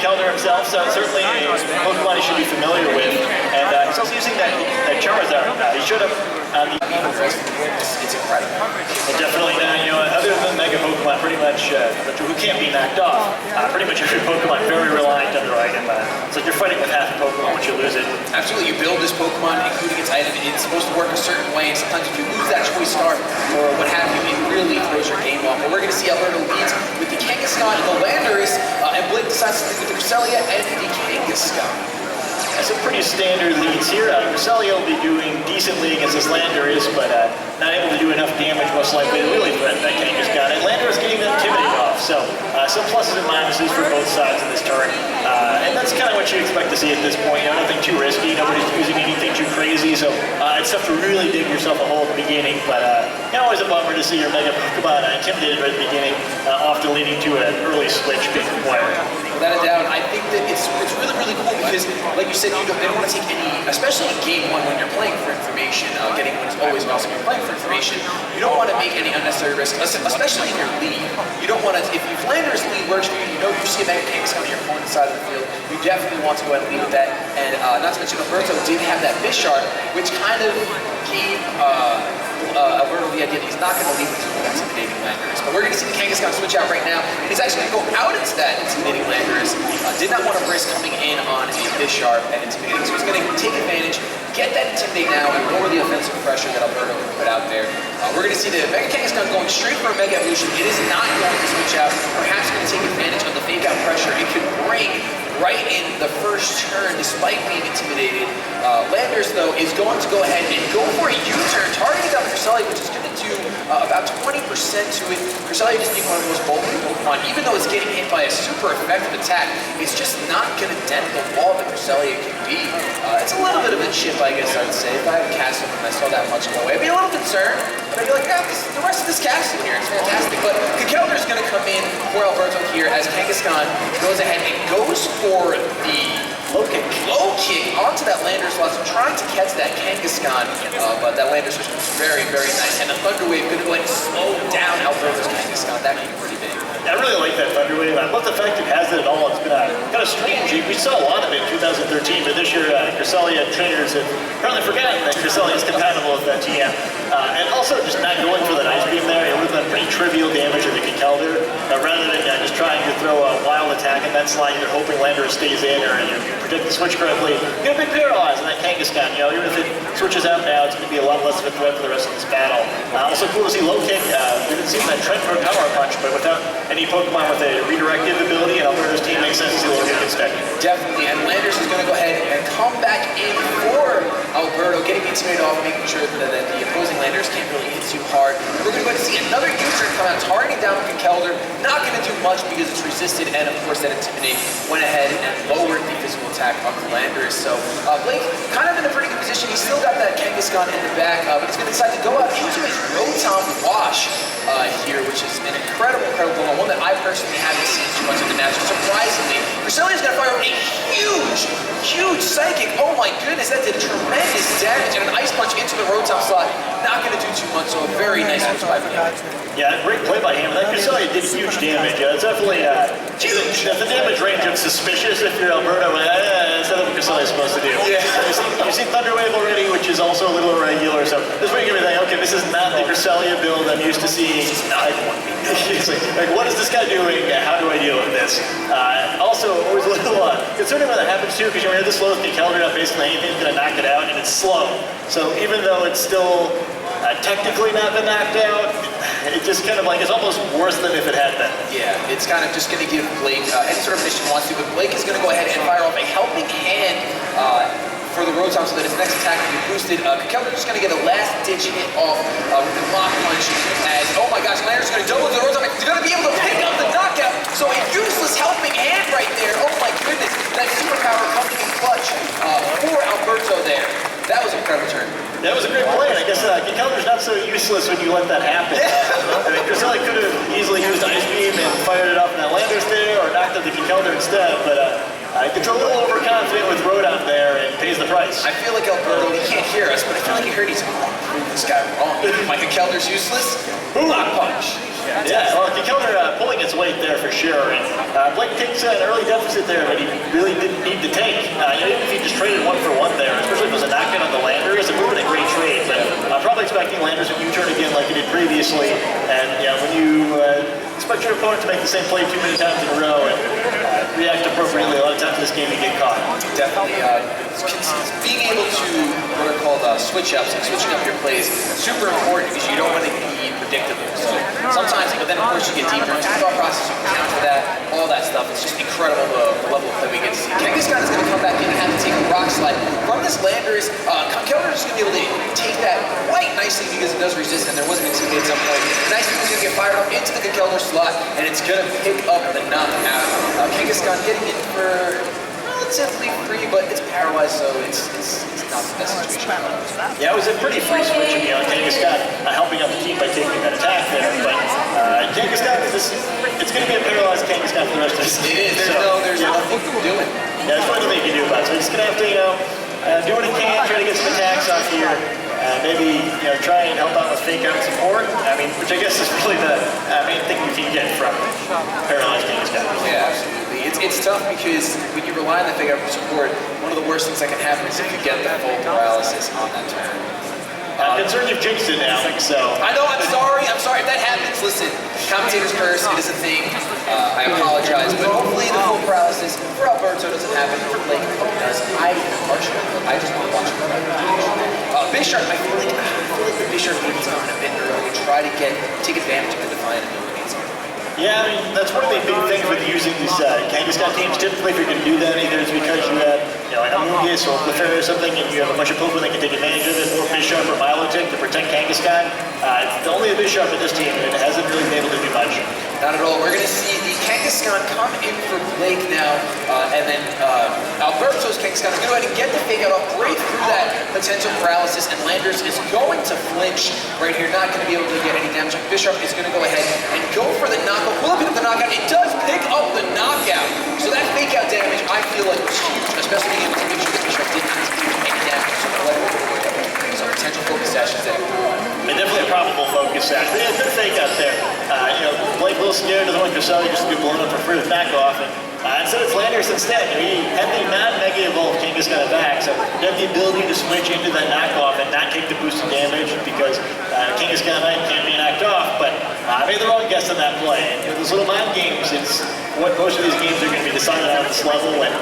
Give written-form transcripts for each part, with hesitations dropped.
Kelder himself, so certainly a Pokemon he should be familiar with. And he's also using that Charizard. He showed up on the It's incredible. Well, definitely, other than Mega Pokemon, pretty much, who can't be knocked off, pretty much every Pokemon very reliant on their item. It's like you're fighting with half a Pokemon once you lose it. Absolutely, you build this Pokemon, including its item, it's supposed to work a certain way, and sometimes if you lose that choice star, or what have you, it really throws your game off. But we're going to see Alberto leads with the Kangaskhan and the Landorus, and Blake decides to lead with the Cresselia and the Kangaskhan. That's some pretty standard leads here. Cresselia will be doing decently against this Landorus, but not able to do enough damage, most likely, to really threaten that Kangaskhan. And Landorus getting that Intimidate off, so some pluses and minuses for both sides of this turn. And that's kind of what you expect to see at this point. Nothing too risky, nobody's using anything too crazy, so it's tough to really dig yourself a hole at the beginning, but always a bummer to see your Mega Pokemon intimidated right at the beginning, often leading to an early switch being required. Without a doubt, I think that it's really, really cool because, like you said, they don't want to take any, especially in game one when you're playing for information, getting one is always awesome. You're playing for information, you don't want to make any unnecessary risks, especially in your lead. You don't want to, if Landorus lead works for you, you see a Mega Kangaskhan on your opponent's side of the field, you definitely want to go ahead and lead with that. And not to mention, Alberto did have that Bisharp, which kind of gave Alberto the idea that he's not going to lead with two intimidating Landorus. But we're going to see the Kangaskhan switch out right now, and he's actually going to go out into that intimidating Landorus. Did not want to risk coming in on a Bisharp and intimidating, so he's going to take advantage, get that Intimidate now, and lower the offensive pressure that Alberto can put out there. We're going to see the Mega Kangaskhan going straight for a Mega Evolution. It is not going to switch out, perhaps going to take advantage of the fake out pressure it could bring right in the first turn, despite being intimidated. Landorus, though, is going to go ahead and go for a U-turn, targeting down the Cresselia, which is going to do about 20% to it. Cresselia just being one of the most bold Pokemon, even though it's getting hit by a super effective attack, it's just not going to dent the wall that Cresselia can be. It's a little bit of a chip, I guess I'd say. If I had a castle and I saw that much go away, I'd be a little concerned, but I'd be like, yeah, the rest of this castle here is fantastic. But Kelder is going to come in for Alberto here as Kangaskhan goes ahead and goes for the low kick onto that Landorus while trying to catch that Kangaskhan, but that Landorus was very, very nice. And the Thunder Wave going to go ahead and slow down Alberto's Kangaskhan. That could be pretty big. I really like that Thunder Wave. I love the fact it has it at all. It's been kind of strange. We saw a lot of it in 2013, but this year Cresselia trainers have apparently forgotten that Cresselia is compatible with that TM. And also just not going for that Ice Beam there. It would have done pretty trivial damage to the Kelder. Rather than just trying to throw a wild attack in that slide, you're hoping Landorus stays in or you predict the switch correctly. You're going to be paralyzed in that Kangaskhan. Even if it switches out now, it's going to be a lot less of a threat for the rest of this battle. Also cool to see low kick. We didn't see that Trent Pro Power Punch, but without any Pokemon with a redirective ability, and Alberto's team makes sense to see low kick instead. Definitely, and Landorus is going to go ahead and come back in for Alberto, getting the Intimidate off, making sure that the opposing Landorus can't really hit too hard. We're going to go ahead and see another U-turn come out, targeting down the Kelder. Not going to do much because it's resisted, and of course that Intimidate went ahead and lowered the physical attack of the Landorus. So Blake kind of in a pretty good position. He's still got that Kangaskhan in the back, but he's going to decide to go out into his Rotom Wash here, which is an incredible Pokemon, one that I personally haven't seen too much of the match. Surprisingly, Cresselia is going to fire a huge Psychic. Oh my goodness, that did tremendous damage, and an Ice Punch into the Rotom slot. Not going to do too much, so a very nice switch by him. Yeah, great play by him. That Cresselia did huge damage. It's definitely the damage range of suspicious if you're Alberto. That's not what Cresselia is supposed to do. Yeah. You've seen Thunder Wave already, which is also a little irregular. So this way you can be like, okay, this is not the Cresselia build I'm used to seeing. It's like, what is this guy doing? How do I deal with this? Also, always a little concerning when that happens too, because you have the slow with the Kelder, not basically anything's going to knock it out, and it's slow. So even though it's still technically not been knocked out, it just kind of it's almost worse than if it had been. Yeah, it's kind of just going to give Blake any sort of mission he wants to, but Blake is going to go ahead and fire off a helping hand for the Rotom so that his next attack can be boosted. Kelder's just going to get a last-ditch hit off with the Block Punch as, oh my gosh, Landorus is going to double the Rotom. He's going to be able to pick up the knockout, so a useless helping hand right there. Oh my goodness, that superpower coming in clutch for Alberto there. That was an incredible turn. That was a great play, and I guess Kelder's not so useless when you let that happen. I mean, Cresselia could have easily used Ice Beam and fired it off in that Landorus there, or knocked out the Kelder instead, but gets a little overconfident with Rodon there and pays the price. I feel like Alberto, he can't hear us, but I feel like he heard he's like, prove this guy wrong. Micah Kelder's useless. Block punch. Yeah, well, Kelder pulling his weight there for sure. And Blake takes an early deficit there, but he really didn't need to take. Even if he just traded 1-for-1 there, especially if it was a knockdown on the Landers, it would have been a great trade. But I'm probably expecting Landers to U-turn again like he did previously. And when you expect your opponent to make the same play too many times in a row and react appropriately, a lot of times in this game you get caught. Definitely. Being able to what are called switch-ups, and switching up your plays, super important because you don't want to be predictable. So sometimes, but then of course you get deeper into the thought process, you can counter that, all that stuff. It's just incredible the level of play we get to see. Kangaskhan is going to come back in and have to take a rock slide from this Landers. Kelder is going to be able to take that quite nicely because it does resist, and there was an intimidate at some point. Nice because he's going to get fired up into the Kelder slot, and it's going to pick up the knockout. Kangaskhan getting it for relatively free, but it's paralyzed, so it's not the best situation. Yeah, it was a pretty free switch, Kangaskhan helping out the team by taking that attack there, but Kangaskhan, it's going to be a paralyzed Kangaskhan for the rest of this game. It is. There's nothing to do it. Yeah, there's nothing you can do about it. So he's going to have to, do what he can, try to get some attacks off here. Maybe try and help out with fake out support. I mean, which I guess is really the main thing you can get from paralyzed Kangaskhan. Yeah, absolutely. It's tough because when you rely on the fake out support, one of the worst things that can happen is if you get the full paralysis on that turn. I'm concerned you've jinxed it now, so. I know, I'm sorry. If that happens, listen, commentator's curse, it is a thing. I apologize, but hopefully the full paralysis for Alberto doesn't happen. For Blake, I hope it does. I just want to watch it. Bishop, I feel like the Bishop needs to come in a bit early and try to take advantage of the Defiant abilities. Yeah, I mean, that's one of the big things with using these Kangaskhan teams. Typically, if you're going to do that, either it's because you have, an Amoonguss or Clefairy or something, and you have a bunch of Pokemon that can take advantage of it, or Bishop or Milotic to protect Kangaskhan. It's only a Bishop at this team, and it hasn't really been able to do much. Not at all. We're going to see the Kangaskhan come in for Blake now, and then Alberto's Kangaskhan is going to go ahead and get the fake out off, break through that potential paralysis, and Landers is going to flinch right here, not going to be able to get any damage. Bishop is going to go ahead and go for the knockout. Will it pick up the knockout? It does pick up the knockout. So that fake out damage, I feel like was huge, especially being able to make sure that Bishop didn't have to do any damage. So potential focus sessions there. And definitely a probable focus sash. But yeah, good fake out there. Blake a little scared, doesn't want Cresselia just to get blown up for free with knockoff. And instead it's Landers instead. He had the non-mega evolved Kangaskhan back, so you have the ability to switch into that knockoff and not take the boosted damage because Kangaskhan can't be knocked off. But I made the wrong guess on that play. And those little mind games, it's what most of these games are going to be decided on at this level when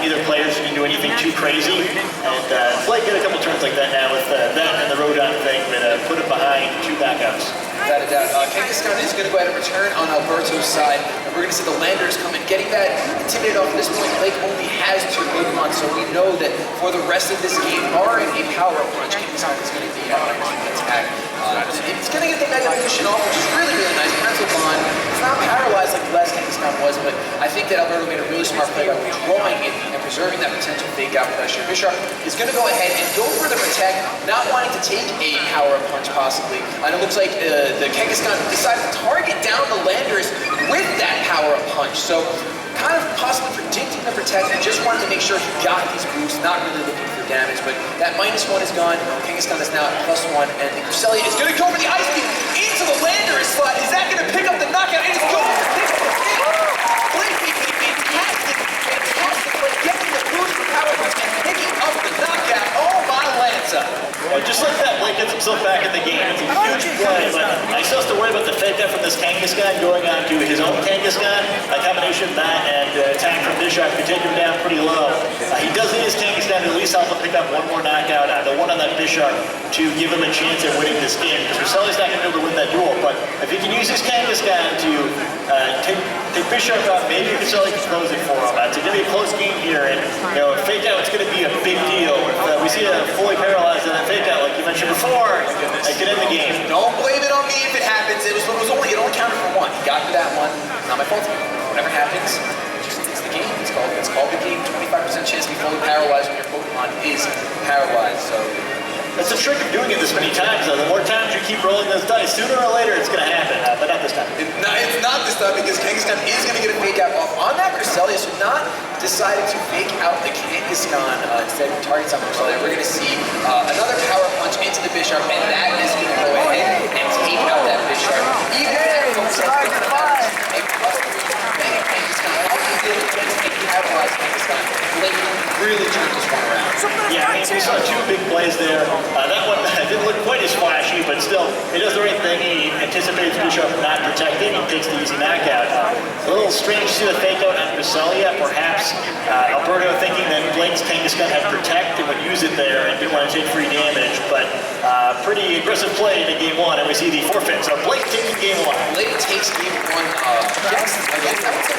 neither players can do anything too crazy. And Blake got a couple turns like that now with that and the Rodon thing that put him behind 2 backups. Without a doubt. Kangaskhan is going to go ahead and return on Alberto's side. And we're going to see the Landers come in, getting that intimidated off. At this point, Blake only has 2 Pokemon, so we know that for the rest of this game, barring a power-up punch, Kangaskhan is going to be out of attack. It's going to get the Mega Evolution off, which is really, really nice. Parental Bond. It's not paralyzed like the last Kangaskhan was, but I think that Alberto made a really smart play by withdrawing it and preserving that potential fake-out pressure. Bishop is going to go ahead and go for the protect, not wanting to take a power-up punch possibly. And it looks like the Kangaskhan decided to target down the Landers with that power-up punch. So kind of possibly predicting the protect and just wanted to make sure he got these boosts, not really looking for damage. But that -1 is gone. Kangaskhan is now at +1, and the Cresselia is going to go for the Ice Beam into the Landers slot. Is that going to pick up the knockout? It is going to pick up the hit. Blake making a fantastic play, getting the boost for power punch and picking up the knockout. Oh my Lanza. Well, just like that, Blake gets himself back in the game. It's a huge play, but I still have to worry about the fake out from this Kangaskhan going on to his own Kangaskhan. A combination of that and attack from Bishop could take him down pretty low. He does need his Kangaskhan to at least help him pick up 1 more knockout, the one on that Bishop, to give him a chance at winning this game. Because Creselia's not going to be able to win that duel, but if he can use his Kangaskhan to take Bishop out, maybe Cresselia can close it for him. It's going to be a close game here, and fake out, it's going to be a big deal. If we see a fully paralyzed in that fake out, like you mentioned before, it could end the game. Don't blame it on me if it happens. It only counted for 1. He got to that 1. It's not my fault. Whatever happens, it's the game. It's called the game. 25% chance to be fully paralyzed when your Pokemon is paralyzed. So that's the trick of doing it this many times, though. The more times you keep rolling those dice, sooner or later it's going to happen, but not this time. It's not this time because Kangaskhan is going to get a fake out off on that Cresselia, so not decided to fake out the Kangaskhan instead of targets on Marcel. We're going to see another power punch into the Bisharp, and that is going to go ahead and take out that Bisharp. Even that folks that's going to have a Kangaskhan, all he did was capitalize Kangaskhan. Blake really turned this one around. Yeah, I mean, we saw two big plays there. That one didn't look quite as flashy, but still, he does the right thing. He anticipates Bisharp not protecting. He takes the easy knockout. A little strange to see the fake out on Cresselia. Perhaps Alberto thinking that Blake's Kangaskhan had protect and would use it there and didn't want to take free damage. But pretty aggressive play into game one, and we see the forfeit. So Blake taking game one. Blake takes game one against I would say,